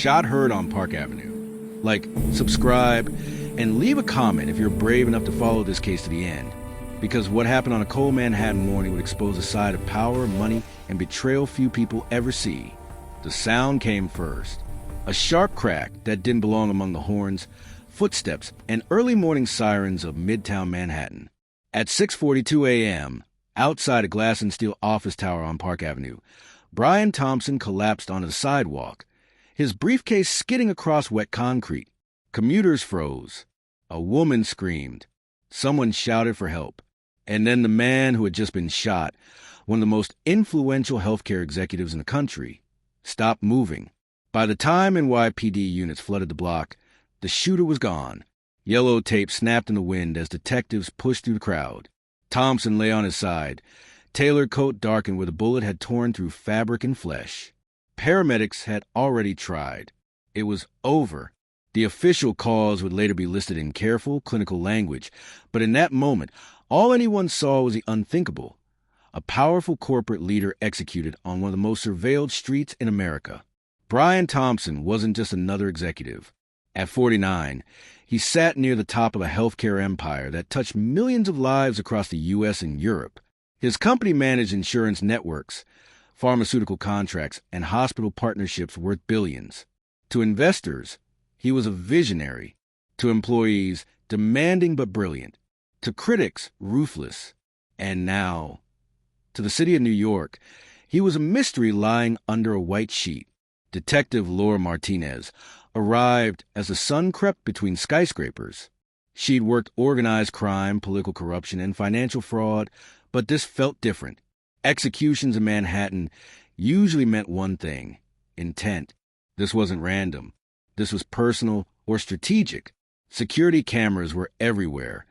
Shot heard on Park Avenue. Like, subscribe, and leave a comment if you're brave enough to follow this case to the end. Because what happened on a cold Manhattan morning would expose a side of power, money, and betrayal few people ever see. The sound came first. A sharp crack that didn't belong among the horns, footsteps, and early morning sirens of Midtown Manhattan. At 6:42 a.m., outside a glass and steel office tower on Park Avenue, Brian Thompson collapsed onto the sidewalk, his briefcase skidding across wet concrete. Commuters froze. A woman screamed. Someone shouted for help. And then the man who had just been shot, one of the most influential healthcare executives in the country, stopped moving. By the time NYPD units flooded the block, the shooter was gone. Yellow tape snapped in the wind as detectives pushed through the crowd. Thompson lay on his side, tailored coat darkened where the bullet had torn through fabric and flesh. Paramedics had already tried. It was over. The official cause would later be listed in careful, clinical language, but in that moment, all anyone saw was the unthinkable. A powerful corporate leader executed on one of the most surveilled streets in America. Brian Thompson wasn't just another executive. At 49, he sat near the top of a healthcare empire that touched millions of lives across the U.S. and Europe. His company managed insurance networks, pharmaceutical contracts, and hospital partnerships worth billions. To investors, he was a visionary. To employees, demanding but brilliant. To critics, ruthless. And now, to the city of New York, he was a mystery lying under a white sheet. Detective Laura Martinez arrived as the sun crept between skyscrapers. She'd worked organized crime, political corruption, and financial fraud, but this felt different. Executions in Manhattan usually meant one thing: intent. This wasn't random. This was personal or strategic. Security cameras were everywhere,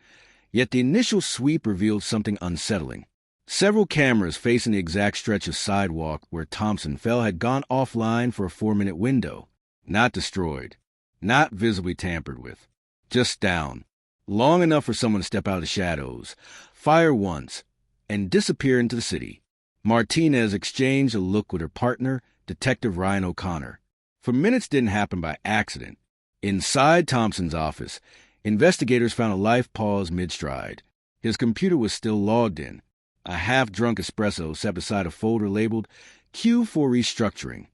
yet the initial sweep revealed something unsettling. Several cameras facing the exact stretch of sidewalk where Thompson fell had gone offline for a 4-minute window. Not destroyed. Not visibly tampered with. Just down. Long enough for someone to step out of the shadows, fire once, and disappear into the city. Martinez exchanged a look with her partner, Detective Ryan O'Connor. For minutes didn't happen by accident. Inside Thompson's office, investigators found a life pause mid-stride. His computer was still logged in. A half-drunk espresso sat beside a folder labeled Q for Restructuring.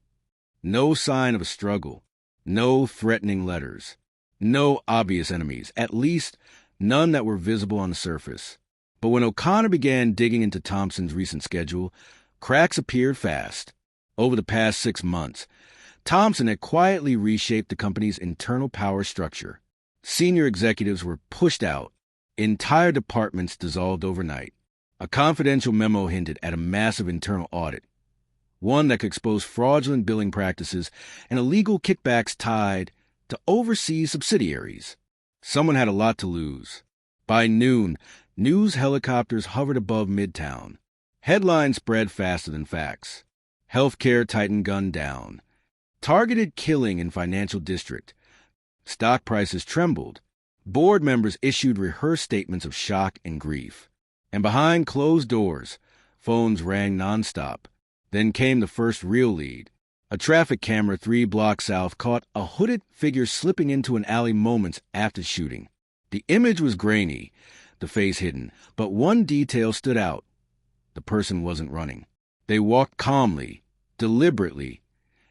No sign of a struggle. No threatening letters. No obvious enemies, at least none that were visible on the surface. But when O'Connor began digging into Thompson's recent schedule, cracks appeared fast. Over the past 6 months, Thompson had quietly reshaped the company's internal power structure. Senior executives were pushed out. Entire departments dissolved overnight. A confidential memo hinted at a massive internal audit, one that could expose fraudulent billing practices and illegal kickbacks tied to overseas subsidiaries. Someone had a lot to lose. By noon, news helicopters hovered above Midtown. Headlines spread faster than facts. Healthcare titan gunned down. Targeted killing in financial district. Stock prices trembled. Board members issued rehearsed statements of shock and grief. And behind closed doors, phones rang nonstop. Then came the first real lead. A traffic camera 3 blocks south caught a hooded figure slipping into an alley moments after shooting. The image was grainy, the face hidden, but one detail stood out. The person wasn't running. They walked calmly, deliberately,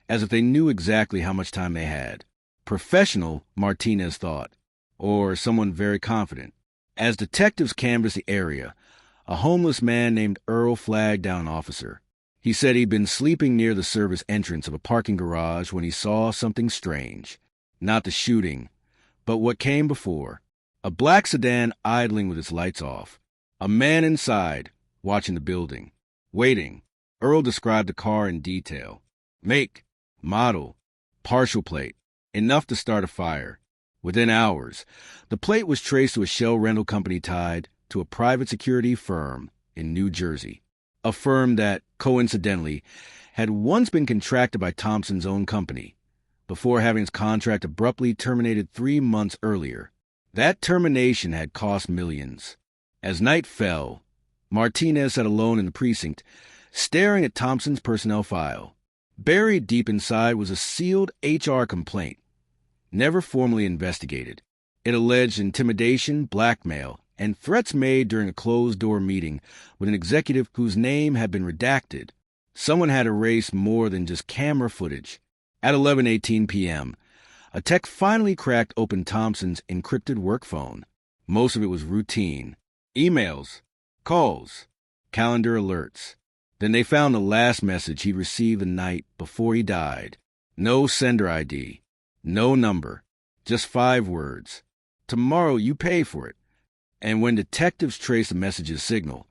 as if they knew exactly how much time they had. Professional, Martinez thought, or someone very confident. As detectives canvassed the area, a homeless man named Earl flagged down an officer. He said he'd been sleeping near the service entrance of a parking garage when he saw something strange. Not the shooting, but what came before. A black sedan idling with its lights off. A man inside, watching the building. Waiting. Earl described the car in detail. Make, model, partial plate. Enough to start a fire. Within hours, the plate was traced to a shell rental company tied to a private security firm in New Jersey. A firm that, coincidentally, had once been contracted by Thompson's own company, before having its contract abruptly terminated 3 months earlier. That termination had cost millions. As night fell, Martinez sat alone in the precinct, staring at Thompson's personnel file. Buried deep inside was a sealed HR complaint, never formally investigated. It alleged intimidation, blackmail, and threats made during a closed-door meeting with an executive whose name had been redacted. Someone had erased more than just camera footage. At 11:18 p.m., a tech finally cracked open Thompson's encrypted work phone. Most of it was routine. Emails, calls, calendar alerts. Then they found the last message he received the night before he died. No sender ID, no number, just 5 words. Tomorrow you pay for it. And when detectives traced the message's signal,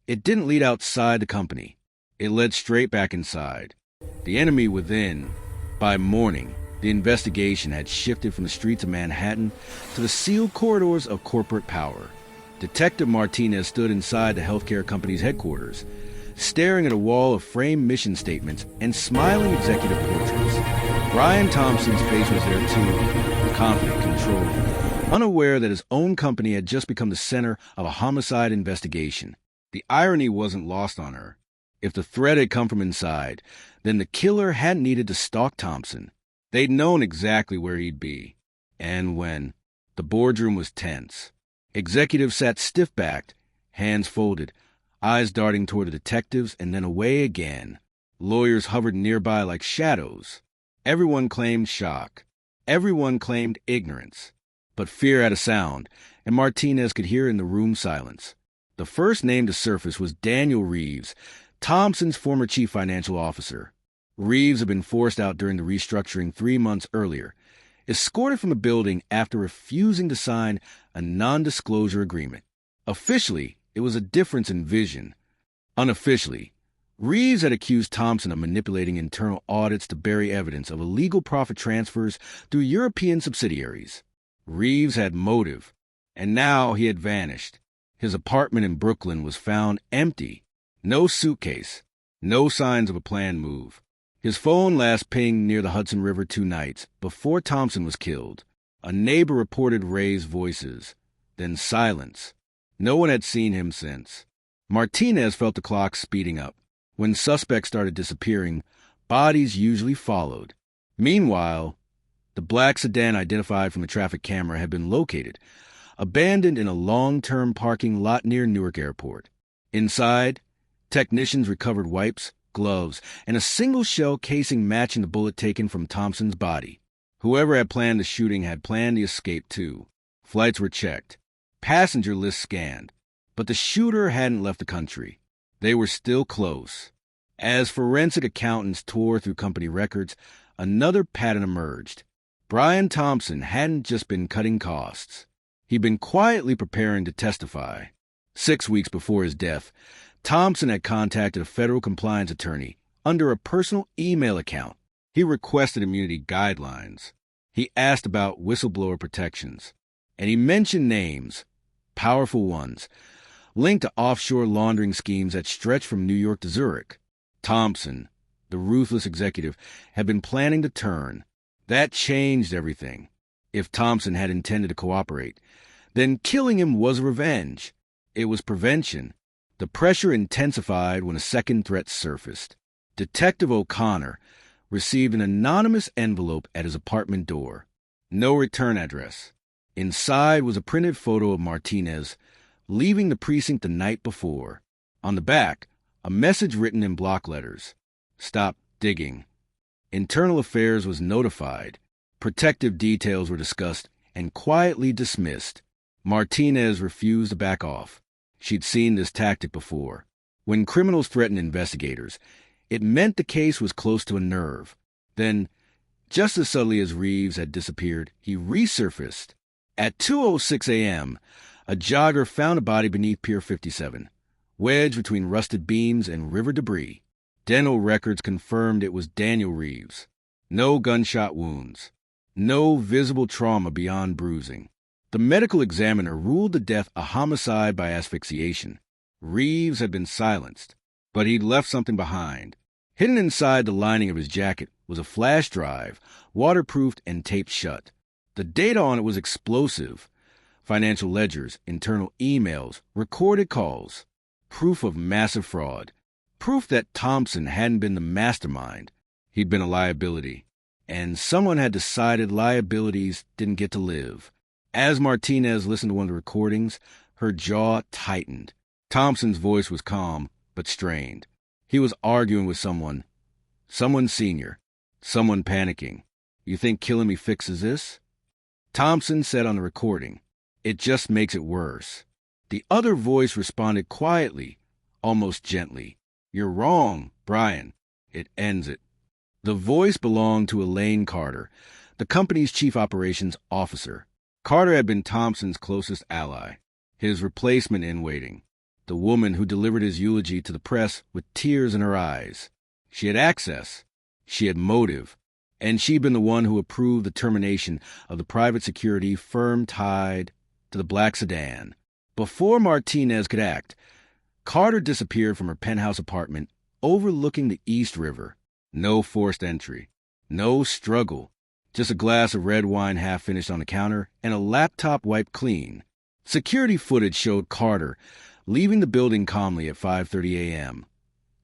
it didn't lead outside the company. It led straight back inside. The enemy within. By morning, the investigation had shifted from the streets of Manhattan to the sealed corridors of corporate power. Detective Martinez stood inside the healthcare company's headquarters, staring at a wall of framed mission statements and smiling executive portraits. Brian Thompson's face was there too, confident, controlled, unaware that his own company had just become the center of a homicide investigation. The irony wasn't lost on her. If the threat had come from inside, then the killer hadn't needed to stalk Thompson. They'd known exactly where he'd be. And when. The boardroom was tense. Executives sat stiff-backed, hands folded, eyes darting toward the detectives and then away again. Lawyers hovered nearby like shadows. Everyone claimed shock. Everyone claimed ignorance. But fear had a sound, and Martinez could hear in the room silence. The first name to surface was Daniel Reeves, Thompson's former chief financial officer. Reeves had been forced out during the restructuring 3 months earlier, escorted from the building after refusing to sign a non-disclosure agreement. Officially, it was a difference in vision. Unofficially, Reeves had accused Thompson of manipulating internal audits to bury evidence of illegal profit transfers through European subsidiaries. Reeves had motive, and now he had vanished. His apartment in Brooklyn was found empty. No suitcase, no signs of a planned move. His phone last pinged near the Hudson River 2 nights before Thompson was killed. A neighbor reported raised voices, then silence. No one had seen him since. Martinez felt the clock speeding up. When suspects started disappearing, bodies usually followed. Meanwhile, the black sedan identified from the traffic camera had been located, abandoned in a long-term parking lot near Newark Airport. Inside, technicians recovered wipes, gloves, and a single shell casing matching the bullet taken from Thompson's body. Whoever had planned the shooting had planned the escape too. Flights were checked, passenger lists scanned, but the shooter hadn't left the country. They were still close. As forensic accountants tore through company records, another pattern emerged. Brian Thompson hadn't just been cutting costs. He'd been quietly preparing to testify. 6 weeks before his death, Thompson had contacted a federal compliance attorney under a personal email account. He requested immunity guidelines. He asked about whistleblower protections. And he mentioned names, powerful ones, linked to offshore laundering schemes that stretched from New York to Zurich. Thompson, the ruthless executive, had been planning to turn. That changed everything. If Thompson had intended to cooperate, then killing him was revenge. It was prevention. The pressure intensified when a second threat surfaced. Detective O'Connor received an anonymous envelope at his apartment door. No return address. Inside was a printed photo of Martinez leaving the precinct the night before. On the back, a message written in block letters. Stop digging. Internal Affairs was notified. Protective details were discussed and quietly dismissed. Martinez refused to back off. She'd seen this tactic before. When criminals threatened investigators, it meant the case was close to a nerve. Then, just as suddenly as Reeves had disappeared, he resurfaced. At 2:06 a.m., a jogger found a body beneath Pier 57, wedged between rusted beams and river debris. Dental records confirmed it was Daniel Reeves. No gunshot wounds. No visible trauma beyond bruising. The medical examiner ruled the death a homicide by asphyxiation. Reeves had been silenced, but he'd left something behind. Hidden inside the lining of his jacket was a flash drive, waterproofed and taped shut. The data on it was explosive. Financial ledgers, internal emails, recorded calls. Proof of massive fraud. Proof that Thompson hadn't been the mastermind. He'd been a liability, and someone had decided liabilities didn't get to live. As Martinez listened to one of the recordings, her jaw tightened. Thompson's voice was calm, but strained. He was arguing with someone senior, someone panicking. "You think killing me fixes this?" Thompson said on the recording, "It just makes it worse." The other voice responded quietly, almost gently. "You're wrong, Brian. It ends it." The voice belonged to Elaine Carter, the company's chief operations officer. Carter had been Thompson's closest ally, his replacement in waiting, the woman who delivered his eulogy to the press with tears in her eyes. She had access, she had motive, and she'd been the one who approved the termination of the private security firm tied to the black sedan. Before Martinez could act, Carter disappeared from her penthouse apartment overlooking the East River. No forced entry, no struggle, just a glass of red wine half finished on the counter and a laptop wiped clean. Security footage showed Carter leaving the building calmly at 5:30 a.m.,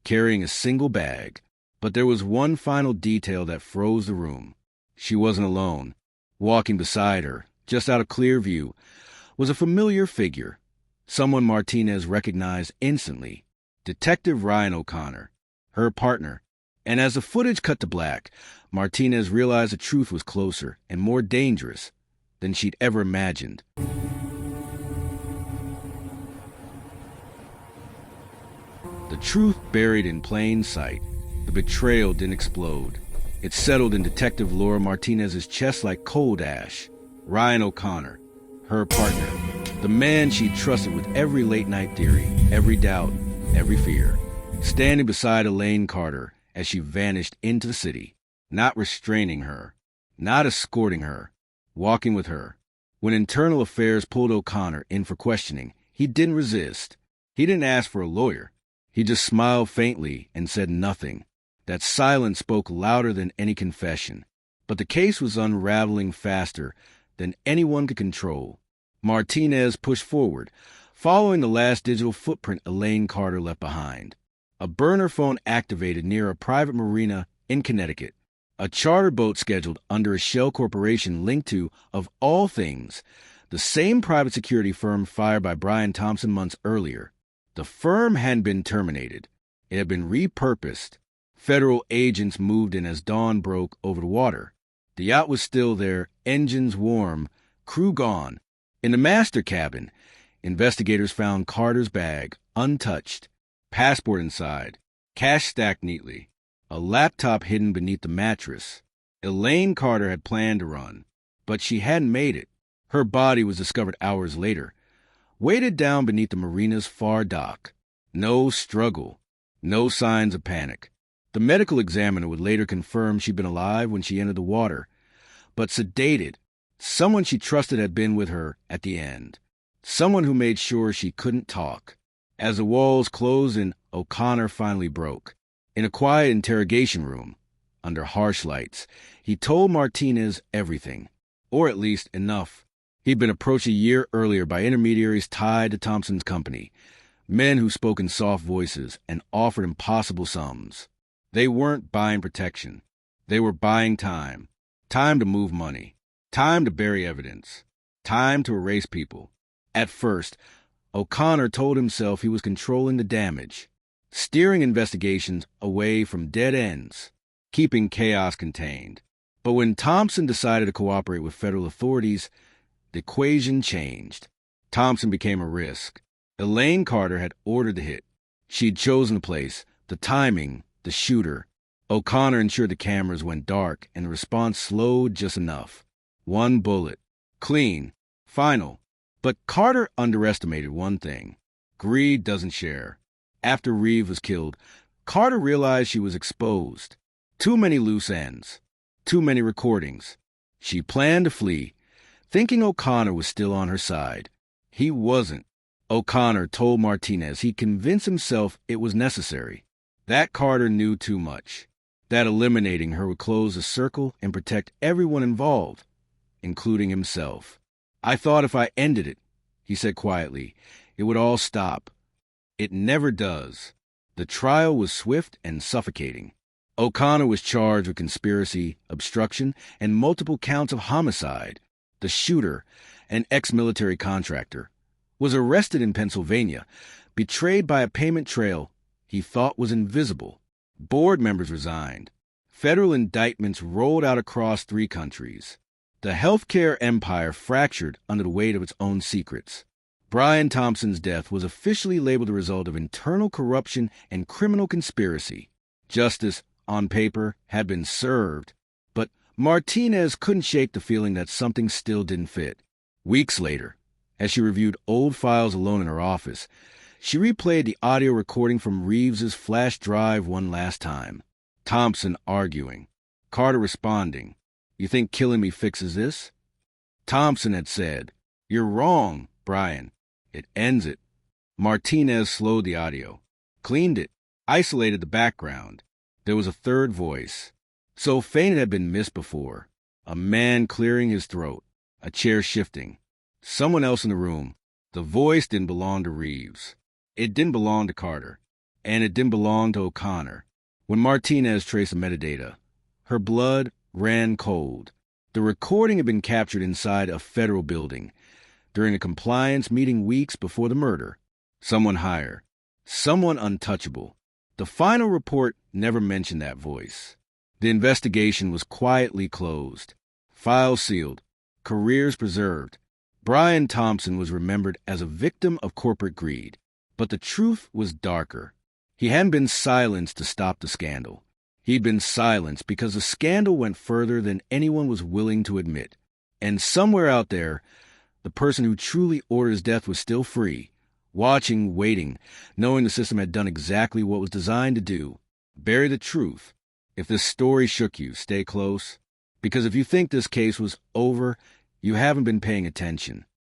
carrying a single bag. But there was one final detail that froze the room. She wasn't alone. Walking beside her, just out of clear view, was a familiar figure, someone Martinez recognized instantly, Detective Ryan O'Connor, her partner. And as the footage cut to black, Martinez realized the truth was closer and more dangerous than she'd ever imagined. The truth buried in plain sight. The betrayal didn't explode. It settled in Detective Laura Martinez's chest like cold ash. Ryan O'Connor, her partner, the man she'd trusted with every late-night theory, every doubt, every fear, standing beside Elaine Carter as she vanished into the city, not restraining her, not escorting her, walking with her. When Internal Affairs pulled O'Connor in for questioning, he didn't resist. He didn't ask for a lawyer. He just smiled faintly and said nothing. That silence spoke louder than any confession. But the case was unraveling faster than anyone could control. Martinez pushed forward, following the last digital footprint Elaine Carter left behind. A burner phone activated near a private marina in Connecticut. A charter boat scheduled under a shell corporation linked to, of all things, the same private security firm fired by Brian Thompson months earlier. The firm hadn't been terminated. It had been repurposed. Federal agents moved in as dawn broke over the water. The yacht was still there, engines warm, crew gone. In the master cabin, investigators found Carter's bag, untouched, passport inside, cash stacked neatly, a laptop hidden beneath the mattress. Elaine Carter had planned to run, but she hadn't made it. Her body was discovered hours later, weighted down beneath the marina's far dock. No struggle, no signs of panic. The medical examiner would later confirm she'd been alive when she entered the water, but sedated. Someone she trusted had been with her at the end. Someone who made sure she couldn't talk. As the walls closed in, O'Connor finally broke. In a quiet interrogation room, under harsh lights, he told Martinez everything, or at least enough. He'd been approached a year earlier by intermediaries tied to Thompson's company, men who spoke in soft voices and offered impossible sums. They weren't buying protection. They were buying time. Time to move money. Time to bury evidence. Time to erase people. At first, O'Connor told himself he was controlling the damage, steering investigations away from dead ends, keeping chaos contained. But when Thompson decided to cooperate with federal authorities, the equation changed. Thompson became a risk. Elaine Carter had ordered the hit. She'd chosen the place, the timing, the shooter. O'Connor ensured the cameras went dark and the response slowed just enough. One bullet. Clean. Final. But Carter underestimated one thing. Greed doesn't share. After Reeve was killed, Carter realized she was exposed. Too many loose ends. Too many recordings. She planned to flee, thinking O'Connor was still on her side. He wasn't. O'Connor told Martinez he'd convinced himself it was necessary. That Carter knew too much. That eliminating her would close the circle and protect everyone involved, including himself. "I thought if I ended it," he said quietly, "it would all stop. It never does." The trial was swift and suffocating. O'Connor was charged with conspiracy, obstruction, and multiple counts of homicide. The shooter, an ex-military contractor, was arrested in Pennsylvania, betrayed by a payment trail he thought was invisible. Board members resigned. Federal indictments rolled out across 3 countries. The healthcare empire fractured under the weight of its own secrets. Brian Thompson's death was officially labeled the result of internal corruption and criminal conspiracy. Justice, on paper, had been served, but Martinez couldn't shake the feeling that something still didn't fit. Weeks later, as she reviewed old files alone in her office, she replayed the audio recording from Reeves's flash drive one last time. Thompson arguing, Carter responding, "You think killing me fixes this?" Thompson had said, "You're wrong, Brian. It ends it." Martinez slowed the audio, cleaned it, isolated the background. There was a third voice. So faint it had been missed before. A man clearing his throat, a chair shifting. Someone else in the room. The voice didn't belong to Reeves. It didn't belong to Carter. And it didn't belong to O'Connor. When Martinez traced the metadata, her blood ran cold. The recording had been captured inside a federal building during a compliance meeting weeks before the murder. Someone higher. Someone untouchable. The final report never mentioned that voice. The investigation was quietly closed. Files sealed. Careers preserved. Brian Thompson was remembered as a victim of corporate greed. But the truth was darker. He hadn't been silenced to stop the scandal. He'd been silenced because the scandal went further than anyone was willing to admit. And somewhere out there, the person who truly ordered his death was still free, watching, waiting, knowing the system had done exactly what it was designed to do. Bury the truth. If this story shook you, stay close. Because if you think this case was over, you haven't been paying attention.